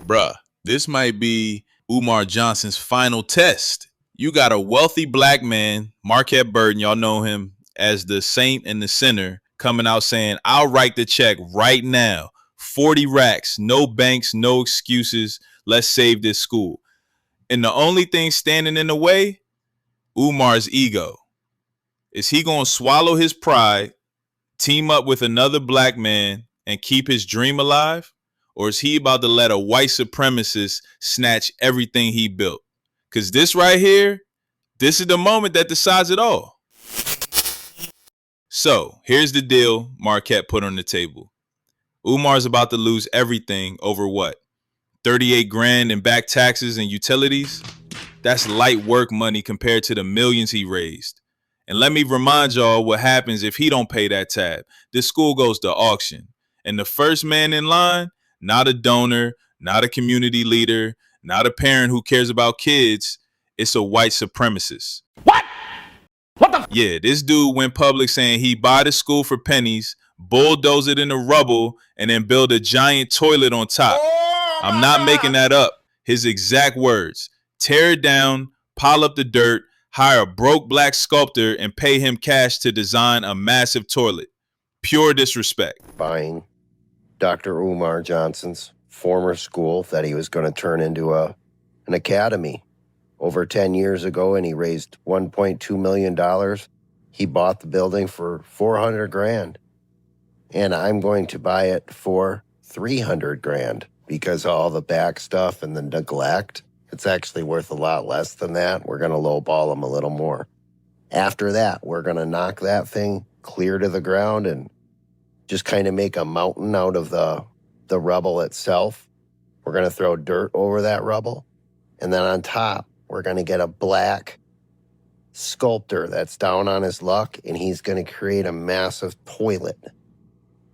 Bruh, this might be Umar Johnson's final test. You got a wealthy black man, Marquette Burton, y'all know him as the saint and the sinner, coming out saying, I'll write the check right now. 40 racks, no banks, no excuses. Let's save this school. And the only thing standing in the way, Umar's ego. Is he going to swallow his pride, team up with another black man, and keep his dream alive? Or is he about to let a white supremacist snatch everything he built? Because this right here, this is the moment that decides it all. So here's the deal Marquette put on the table. Umar's about to lose everything over what? 38 grand in back taxes and utilities? That's light work money compared to the millions he raised. And let me remind y'all what happens if he don't pay that tab. This school goes to auction. And the first man in line, not a donor, not a community leader, not a parent who cares about kids, it's a white supremacist. What? What the? Yeah, this dude went public saying he buy the school for pennies, bulldoze it in the rubble, and then build a giant toilet on top. I'm not making that up. His exact words. Tear it down, pile up the dirt, hire a broke black sculptor, and pay him cash to design a massive toilet. Pure disrespect. Buying Dr. Umar Johnson's former school that he was going to turn into an academy over 10 years ago, and he raised $1.2 million. He bought the building for 400 grand, and I'm going to buy it for 300 grand because of all the back stuff and the neglect. It's actually worth a lot less than that. We're going to lowball him a little more. After that, we're going to knock that thing clear to the ground and just kind of make a mountain out of the rubble itself. We're going to throw dirt over that rubble. And then on top, we're going to get a black sculptor that's down on his luck, and he's going to create a massive toilet.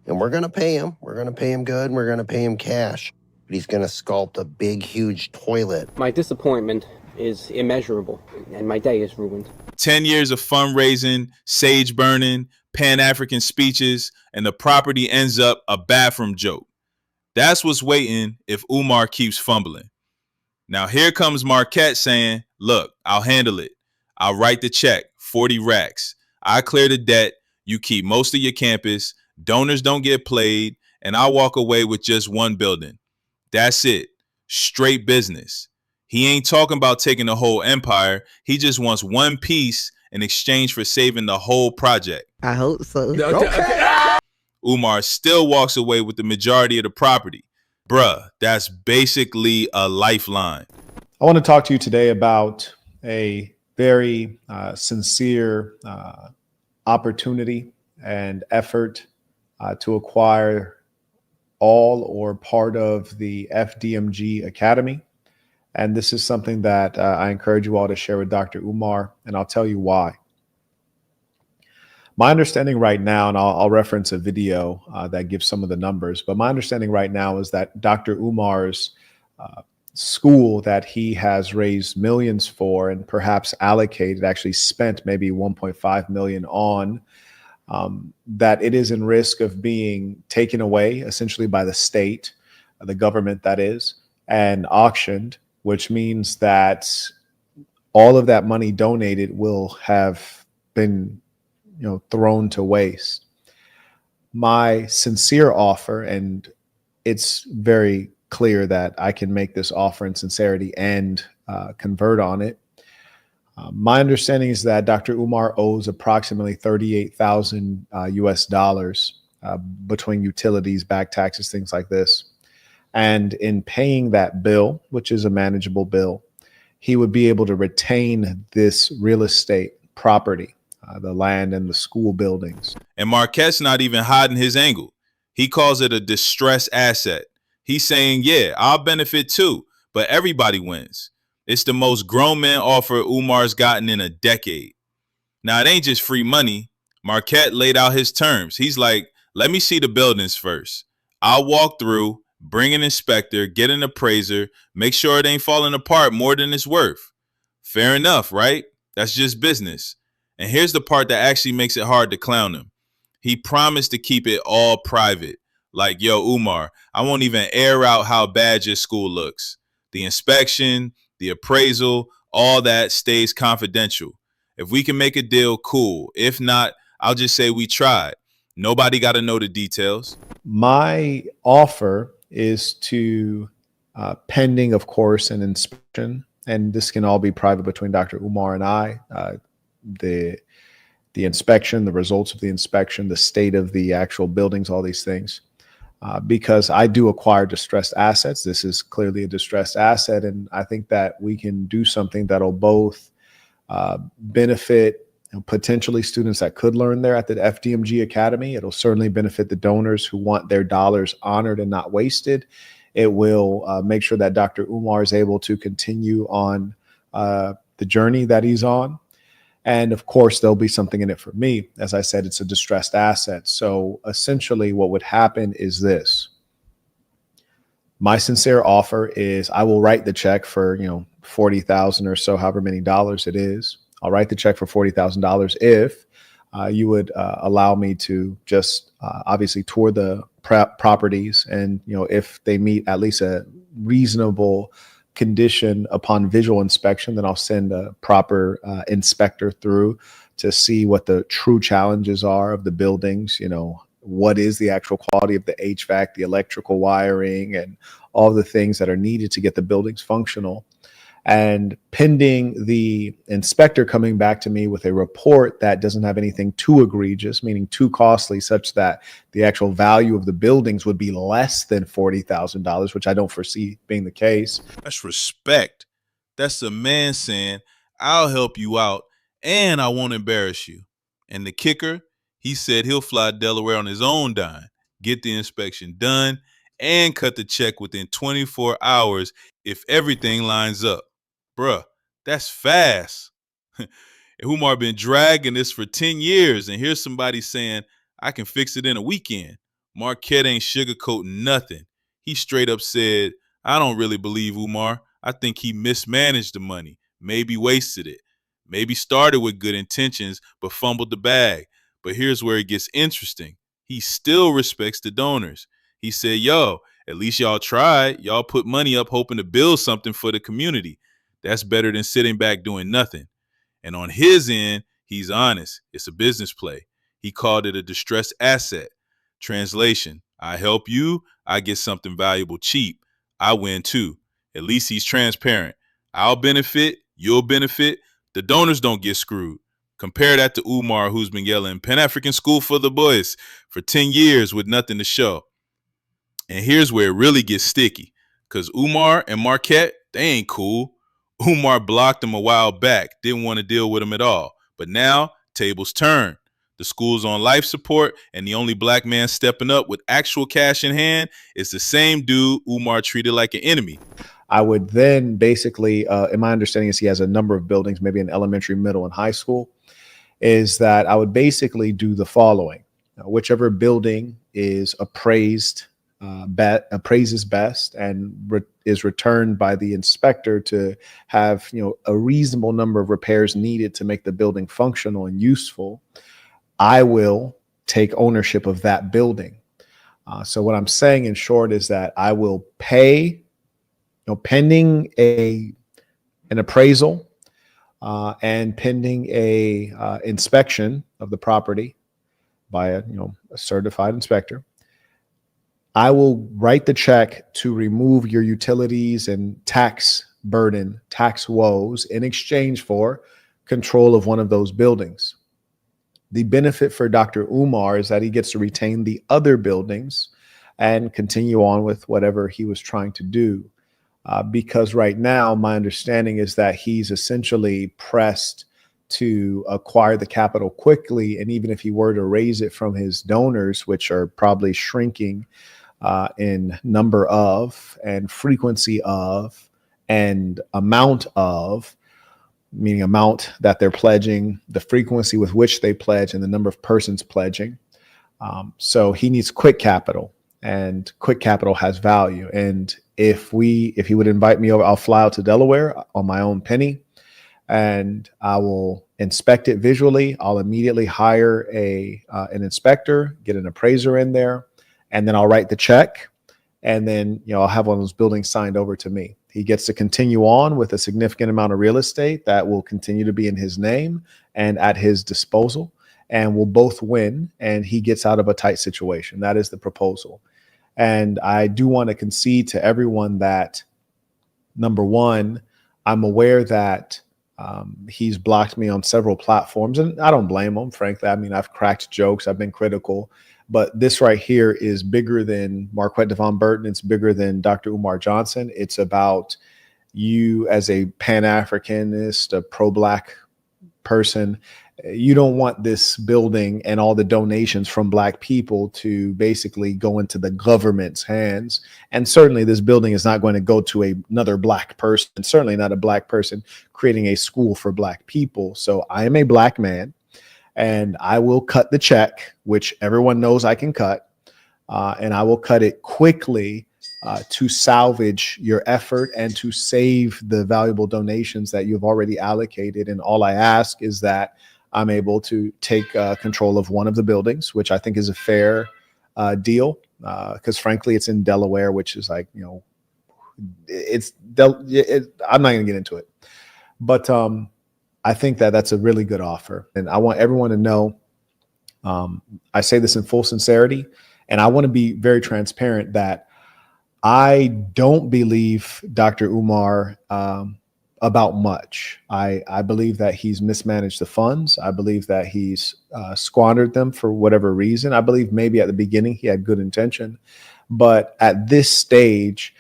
And we're going to pay him. We're going to pay him good, and we're going to pay him cash. But he's going to sculpt a big, huge toilet. My disappointment is immeasurable, and my day is ruined. 10 years of fundraising, sage burning, Pan-African speeches, and the property ends up a bathroom joke. That's what's waiting if Umar keeps fumbling. Now here comes Marquette saying, look, I'll handle it. I'll write the check, 40 racks. I clear the debt. You keep most of your campus. Donors don't get played. And I'll walk away with just one building. That's it. Straight business. He ain't talking about taking the whole empire. He just wants one piece in exchange for saving the whole project. I hope so. Okay. Umar still walks away with the majority of the property. Bruh, that's basically a lifeline. I want to talk to you today about a very sincere opportunity and effort to acquire all or part of the FDMG Academy. And this is something that I encourage you all to share with Dr. Umar, and I'll tell you why. My understanding right now, and I'll reference a video that gives some of the numbers, but my understanding right now is that Dr. Umar's school that he has raised millions for and perhaps allocated, actually spent maybe 1.5 million on, that it is in risk of being taken away essentially by the state, the government that is, and auctioned, which means that all of that money donated will have been thrown to waste. My sincere offer, and it's very clear that I can make this offer in sincerity and convert on it. My understanding is that Dr. Umar owes approximately 38,000 US dollars between utilities, back taxes, things like this. And in paying that bill, which is a manageable bill, he would be able to retain this real estate property, the land and the school buildings. And Marquette's not even hiding his angle. He calls it a distressed asset. He's saying, yeah, I'll benefit too, but everybody wins. It's the most grown man offer Umar's gotten in a decade. Now, it ain't just free money. Marquette laid out his terms. He's like, let me see the buildings first. I'll walk through, bring an inspector, get an appraiser, make sure it ain't falling apart more than it's worth. Fair enough, right? That's just business. And here's the part that actually makes it hard to clown him. He promised to keep it all private. Like, yo, Umar, I won't even air out how bad your school looks. The inspection, the appraisal, all that stays confidential. If we can make a deal, cool. If not, I'll just say we tried. Nobody got to know the details. My offer is to, pending, of course, an inspection, and this can all be private between Dr. Umar and I. The inspection, the results of the inspection, the state of the actual buildings, all these things. Because I do acquire distressed assets. This is clearly a distressed asset, and I think that we can do something that'll both benefit potentially students that could learn there at the FDMG Academy. It'll certainly benefit the donors who want their dollars honored and not wasted. It will make sure that Dr. Umar is able to continue on the journey that he's on. And of course, there'll be something in it for me. As I said, it's a distressed asset. So essentially what would happen is this. My sincere offer is I will write the check for, $40,000 or so, however many dollars it is. I'll write the check for $40,000 if you would allow me to just obviously tour the properties, and if they meet at least a reasonable condition upon visual inspection, then I'll send a proper inspector through to see what the true challenges are of the buildings. What is the actual quality of the HVAC, the electrical wiring, and all the things that are needed to get the buildings functional. And pending the inspector coming back to me with a report that doesn't have anything too egregious, meaning too costly, such that the actual value of the buildings would be less than $40,000, which I don't foresee being the case. That's respect. That's a man saying, I'll help you out and I won't embarrass you. And the kicker, he said he'll fly Delaware on his own dime, get the inspection done, and cut the check within 24 hours if everything lines up. Bruh, that's fast. Umar been dragging this for 10 years, and here's somebody saying, I can fix it in a weekend. Marquette ain't sugarcoating nothing. He straight up said, I don't really believe Umar. I think he mismanaged the money, maybe wasted it, maybe started with good intentions, but fumbled the bag. But here's where it gets interesting. He still respects the donors. He said, yo, at least y'all tried. Y'all put money up hoping to build something for the community. That's better than sitting back doing nothing. And on his end, he's honest. It's a business play. He called it a distressed asset. Translation, I help you, I get something valuable cheap. I win too. At least he's transparent. I'll benefit, you'll benefit. The donors don't get screwed. Compare that to Umar, who's been yelling Pan-African School for the Boys for 10 years with nothing to show. And here's where it really gets sticky, because Umar and Marquette, they ain't cool. Umar blocked him a while back, didn't want to deal with him at all. But now, tables turn. The school's on life support, and the only black man stepping up with actual cash in hand is the same dude Umar treated like an enemy. I would then basically, in my understanding is he has a number of buildings, maybe in elementary, middle, and high school, is that I would basically do the following. Whichever building is appraises best and is returned by the inspector to have a reasonable number of repairs needed to make the building functional and useful, I will take ownership of that building. So what I'm saying in short is that I will pay, pending an appraisal and pending a inspection of the property by a certified inspector, I will write the check to remove your utilities and tax burden, tax woes in exchange for control of one of those buildings. The benefit for Dr. Umar is that he gets to retain the other buildings and continue on with whatever he was trying to do. Because right now, my understanding is that he's essentially pressed to acquire the capital quickly. And even if he were to raise it from his donors, which are probably shrinking in number of and frequency of and amount of, meaning amount that they're pledging, the frequency with which they pledge, and the number of persons pledging. So he needs quick capital, and quick capital has value. And if he would invite me over, I'll fly out to Delaware on my own penny, and I will inspect it visually. I'll immediately hire an inspector, get an appraiser in there, and then I'll write the check, and then I'll have one of those buildings signed over to me. He gets to continue on with a significant amount of real estate that will continue to be in his name and at his disposal, and we'll both win, and he gets out of a tight situation. That is the proposal. And I do want to concede to everyone that, number one, I'm aware that he's blocked me on several platforms, and I don't blame him, frankly. I mean, I've cracked jokes, I've been critical, but this right here is bigger than Marquette Davon Burton. It's bigger than Dr. Umar Johnson. It's about you as a Pan-Africanist, a pro-Black person. You don't want this building and all the donations from Black people to basically go into the government's hands. And certainly this building is not going to go to another Black person, certainly not a Black person creating a school for Black people. So I am a Black man, and I will cut the check, which everyone knows I can cut, and I will cut it quickly to salvage your effort and to save the valuable donations that you've already allocated. And all I ask is that I'm able to take control of one of the buildings, which I think is a fair deal, because frankly, it's in Delaware, which is like, I'm not going to get into it. But I think that that's a really good offer. And I want everyone to know, I say this in full sincerity, and I want to be very transparent that I don't believe Dr. Umar about much. I believe that he's mismanaged the funds. I believe that he's squandered them for whatever reason. I believe maybe at the beginning he had good intention, but at this stage,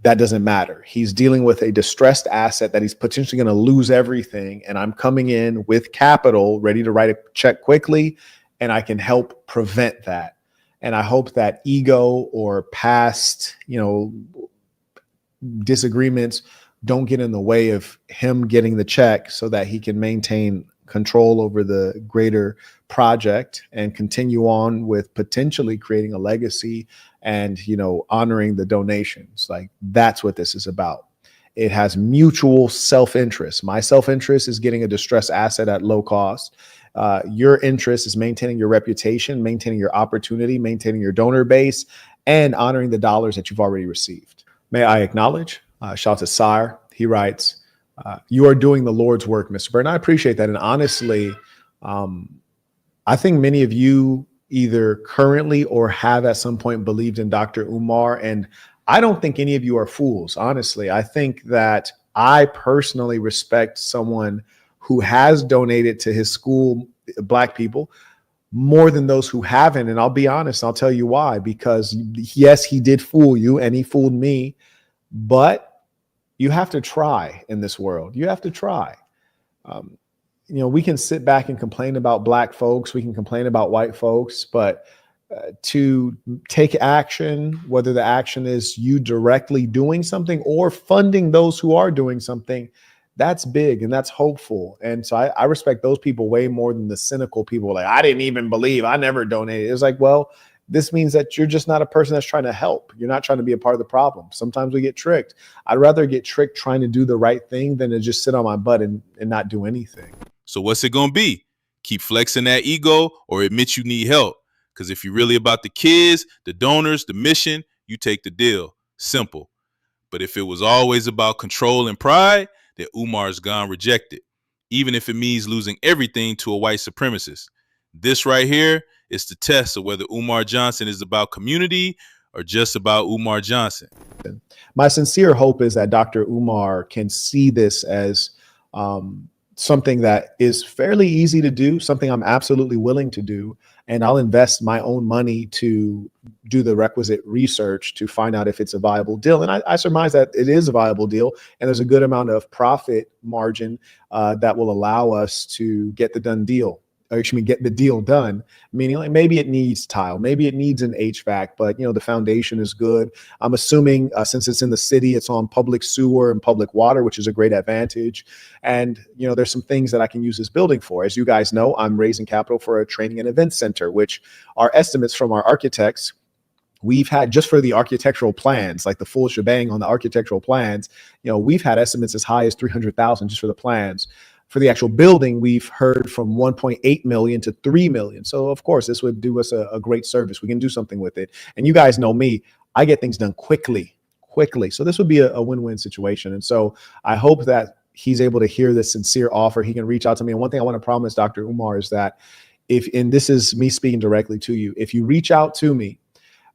that doesn't matter. He's dealing with a distressed asset that he's potentially going to lose everything. And I'm coming in with capital, ready to write a check quickly, and I can help prevent that. And I hope that ego or past, disagreements don't get in the way of him getting the check so that he can maintain control over the greater project and continue on with potentially creating a legacy and, honoring the donations. Like, that's what this is about. It has mutual self-interest. My self-interest is getting a distressed asset at low cost. Your interest is maintaining your reputation, maintaining your opportunity, maintaining your donor base, and honoring the dollars that you've already received. May I acknowledge, shout out to Sire. He writes, you are doing the Lord's work, Mr. Burton. I appreciate that. And honestly, I think many of you either currently or have at some point believed in Dr. Umar. And I don't think any of you are fools, honestly. I think that I personally respect someone who has donated to his school, Black people, more than those who haven't. And I'll be honest, I'll tell you why. Because yes, he did fool you and he fooled me, but you have to try in this world. You have to try. We can sit back and complain about Black folks. We can complain about white folks, but to take action, whether the action is you directly doing something or funding those who are doing something, that's big and that's hopeful. And so I respect those people way more than the cynical people like, I didn't even believe, I never donated. It's like, well, this means that you're just not a person that's trying to help. You're not trying to be a part of the problem. Sometimes we get tricked. I'd rather get tricked trying to do the right thing than to just sit on my butt and not do anything. So what's it going to be? Keep flexing that ego or admit you need help? Because if you're really about the kids, the donors, the mission, you take the deal. Simple. But if it was always about control and pride, then Umar's gone rejected, even if it means losing everything to a white supremacist. This right here is the test of whether Umar Johnson is about community or just about Umar Johnson. My sincere hope is that Dr. Umar can see this as something that is fairly easy to do, something I'm absolutely willing to do, and I'll invest my own money to do the requisite research to find out if it's a viable deal. And I surmise that it is a viable deal, and there's a good amount of profit margin that will allow us to get the done deal. Actually get the deal done, meaning like maybe it needs tile, maybe it needs an HVAC, but the foundation is good. I'm assuming since it's in the city, it's on public sewer and public water, which is a great advantage. And there's some things that I can use this building for. As you guys know, I'm raising capital for a training and event center, which are estimates from our architects. We've had, just for the architectural plans, like the full shebang on the architectural plans, we've had estimates as high as $300,000 just for the plans. For the actual building, we've heard from 1.8 million to 3 million. So of course, this would do us a great service. We can do something with it. And you guys know me, I get things done quickly. So this would be a win-win situation. And so I hope that he's able to hear this sincere offer. He can reach out to me. And one thing I want to promise Dr. Umar is that and this is me speaking directly to you, if you reach out to me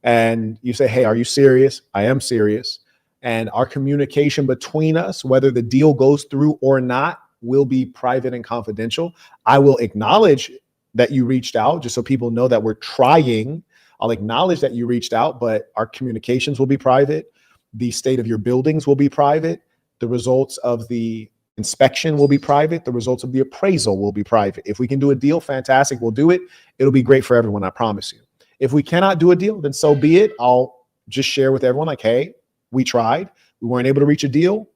and you say, hey, are you serious? I am serious. And our communication between us, whether the deal goes through or not, will be private and confidential. I will acknowledge that you reached out just so people know that we're trying. I'll acknowledge that you reached out, but our communications will be private. The state of your buildings will be private. The results of the inspection will be private. The results of the appraisal will be private. If we can do a deal, fantastic, we'll do it. It'll be great for everyone, I promise you. If we cannot do a deal, then so be it. I'll just share with everyone like, hey, we tried. We weren't able to reach a deal.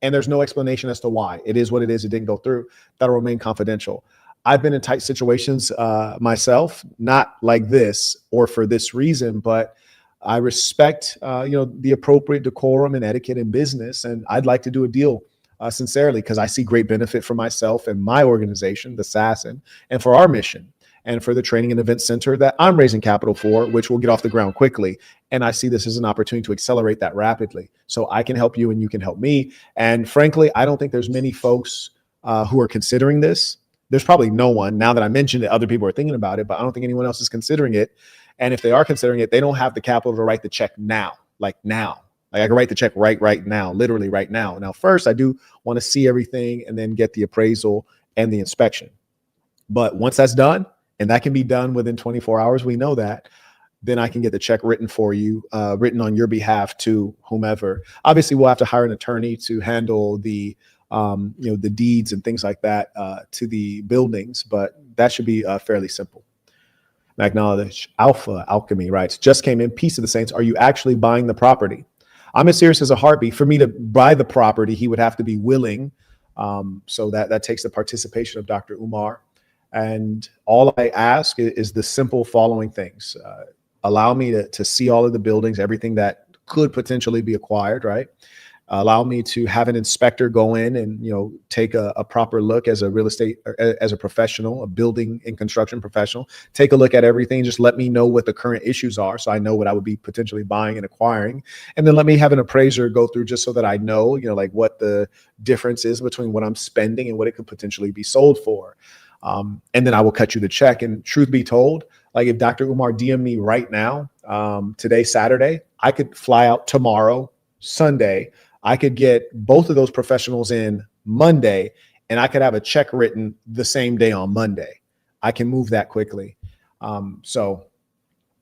And there's no explanation as to why. It is what it is. It didn't go through. That'll remain confidential. I've been in tight situations myself, not like this or for this reason, but I respect the appropriate decorum and etiquette in business. And I'd like to do a deal sincerely because I see great benefit for myself and my organization, the Assassin, and for our mission, and for the training and event center that I'm raising capital for, which will get off the ground quickly. And I see this as an opportunity to accelerate that rapidly. So I can help you and you can help me. And frankly, I don't think there's many folks who are considering this. There's probably no one. Now that I mentioned it, other people are thinking about it, but I don't think anyone else is considering it. And if they are considering it, they don't have the capital to write the check now. Like I can write the check right now, literally right now. Now, first, I do want to see everything and then get the appraisal and the inspection. But once that's done, and that can be done within 24 hours, we know that, then I can get the check written for you, written on your behalf to whomever. Obviously, we'll have to hire an attorney to handle the deeds and things like that to the buildings, but that should be fairly simple. Acknowledge Alpha Alchemy writes, just came in, peace of the saints. Are you actually buying the property? I'm as serious as a heartbeat. For me to buy the property, he would have to be willing. So that takes the participation of Dr. Umar. And all I ask is the simple following things. Allow me to see all of the buildings, everything that could potentially be acquired, right? Allow me to have an inspector go in and, take a proper look as a real estate, as a professional, a building and construction professional, take a look at everything. Just let me know what the current issues are, so I know what I would be potentially buying and acquiring. And then let me have an appraiser go through just so that I know, like what the difference is between what I'm spending and what it could potentially be sold for. And then I will cut you the check. And truth be told, like if Dr. Umar DM me right now, today, Saturday, I could fly out tomorrow, Sunday. I could get both of those professionals in Monday, and I could have a check written the same day on Monday. I can move that quickly. So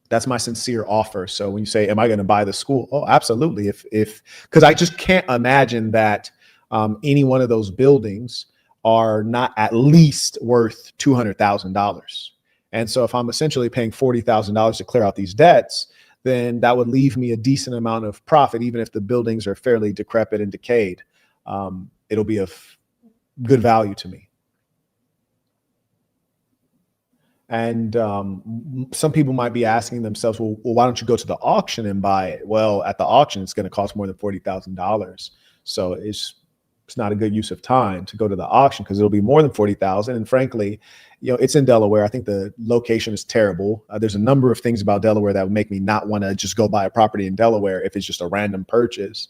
that's my sincere offer. So when you say, am I going to buy the school? Oh, absolutely. Because I just can't imagine that any one of those buildings are not at least worth $200,000. And so if I'm essentially paying $40,000 to clear out these debts, then that would leave me a decent amount of profit, even if the buildings are fairly decrepit and decayed. It'll be of good value to me. And some people might be asking themselves, well, why don't you go to the auction and buy it? Well, at the auction, it's going to cost more than $40,000. So it's not a good use of time to go to the auction because it'll be more than $40,000. And frankly, it's in Delaware. I think the location is terrible. There's a number of things about Delaware that would make me not want to just go buy a property in Delaware if it's just a random purchase.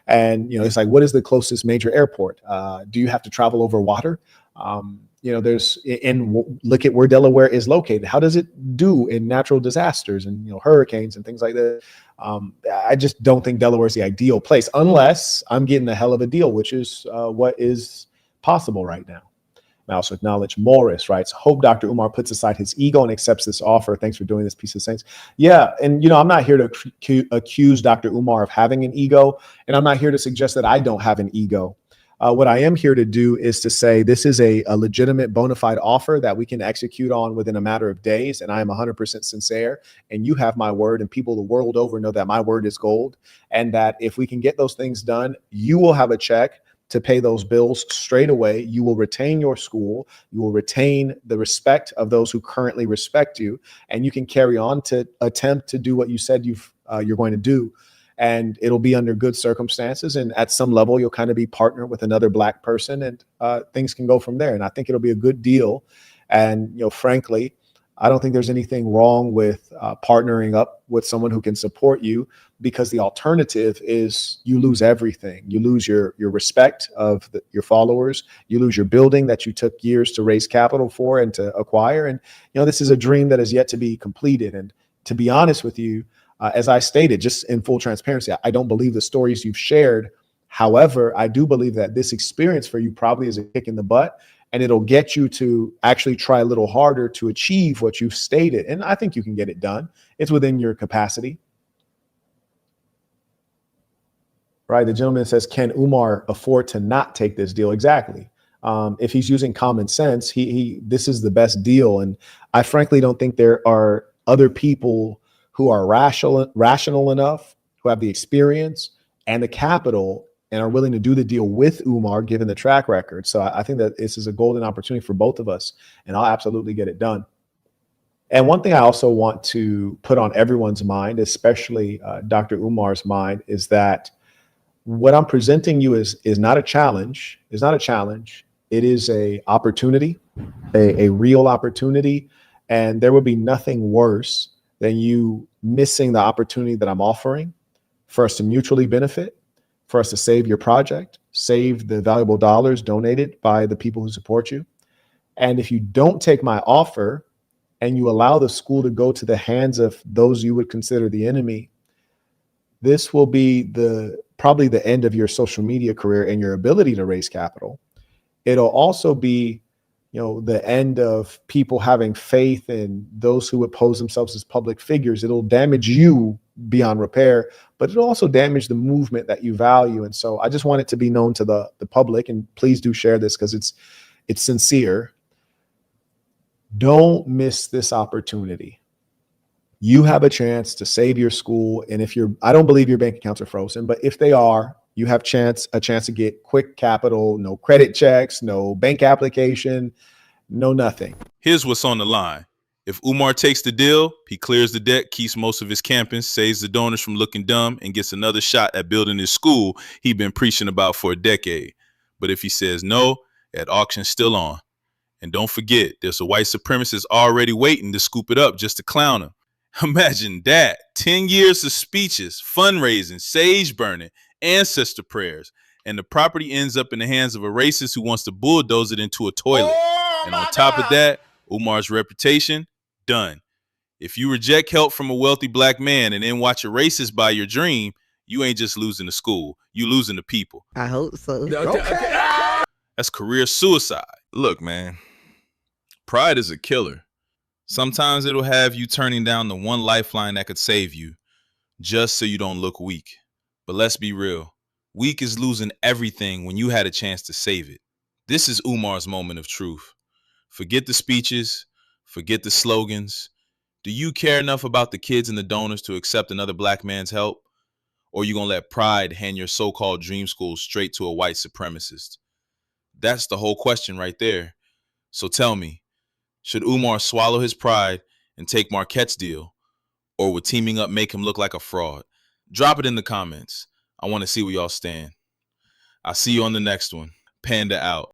And, it's like, what is the closest major airport? Do you have to travel over water? Look at where Delaware is located. How does it do in natural disasters and, hurricanes and things like that? I just don't think Delaware is the ideal place unless I'm getting a hell of a deal, which is what is possible right now. I also acknowledge Morris writes, hope Dr. Umar puts aside his ego and accepts this offer. Thanks for doing this, piece of saints. Yeah. And, I'm not here to accuse Dr. Umar of having an ego. And I'm not here to suggest that I don't have an ego. What I am here to do is to say this is a legitimate bona fide offer that we can execute on within a matter of days. And I am 100% sincere. And you have my word, and people the world over know that my word is gold. And that if we can get those things done, you will have a check to pay those bills straight away. You will retain your school. You will retain the respect of those who currently respect you. And you can carry on to attempt to do what you said you're going to do. and it'll be under good circumstances. And at some level, you'll kind of be partnered with another Black person, and things can go from there. And I think it'll be a good deal. And, frankly, I don't think there's anything wrong with partnering up with someone who can support you, because the alternative is you lose everything. You lose your respect of your followers. You lose your building that you took years to raise capital for and to acquire. And, this is a dream that is yet to be completed. And to be honest with you, as I stated, just in full transparency, I don't believe the stories you've shared. However, I do believe that this experience for you probably is a kick in the butt, and it'll get you to actually try a little harder to achieve what you've stated. And I think you can get it done. It's within your capacity. Right. The gentleman says, can Umar afford to not take this deal? Exactly. If he's using common sense, this is the best deal. And I frankly don't think there are other people who are rational enough, who have the experience and the capital, and are willing to do the deal with Umar, given the track record. So I think that this is a golden opportunity for both of us, and I'll absolutely get it done. And one thing I also want to put on everyone's mind, especially Dr. Umar's mind, is that what I'm presenting you is not a challenge. It's not a challenge. It is a opportunity, a real opportunity. And there would be nothing worse than you missing the opportunity that I'm offering for us to mutually benefit, for us to save your project, save the valuable dollars donated by the people who support you. And if you don't take my offer and you allow the school to go to the hands of those you would consider the enemy, this will be probably the end of your social media career and your ability to raise capital. It'll also be, the end of people having faith in those who would pose themselves as public figures. It'll damage you beyond repair, but it'll also damage the movement that you value. And so I just want it to be known to the public, and please do share this because it's sincere. Don't miss this opportunity. You have a chance to save your school. And I don't believe your bank accounts are frozen, but if they are, you have a chance to get quick capital, no credit checks, no bank application, no nothing. Here's what's on the line. If Umar takes the deal, he clears the debt, keeps most of his campus, saves the donors from looking dumb, and gets another shot at building his school he's been preaching about for a decade. But if he says no, that auction's still on. And don't forget, there's a white supremacist already waiting to scoop it up just to clown him. Imagine that. 10 years of speeches, fundraising, sage burning, ancestor prayers, and the property ends up in the hands of a racist who wants to bulldoze it into a toilet. And on top of that, Umar's reputation, done. If you reject help from a wealthy Black man and then watch a racist buy your dream, you ain't just losing the school, you losing the people. I hope so. Okay. That's career suicide. Look, man, pride is a killer. Sometimes it'll have you turning down the one lifeline that could save you just so you don't look weak. But let's be real. Weak is losing everything when you had a chance to save it. This is Umar's moment of truth. Forget the speeches. Forget the slogans. Do you care enough about the kids and the donors to accept another Black man's help? Or are you going to let pride hand your so-called dream school straight to a white supremacist? That's the whole question right there. So tell me, should Umar swallow his pride and take Marquette's deal? Or would teaming up make him look like a fraud? Drop it in the comments. I want to see where y'all stand. I'll see you on the next one. Panda out.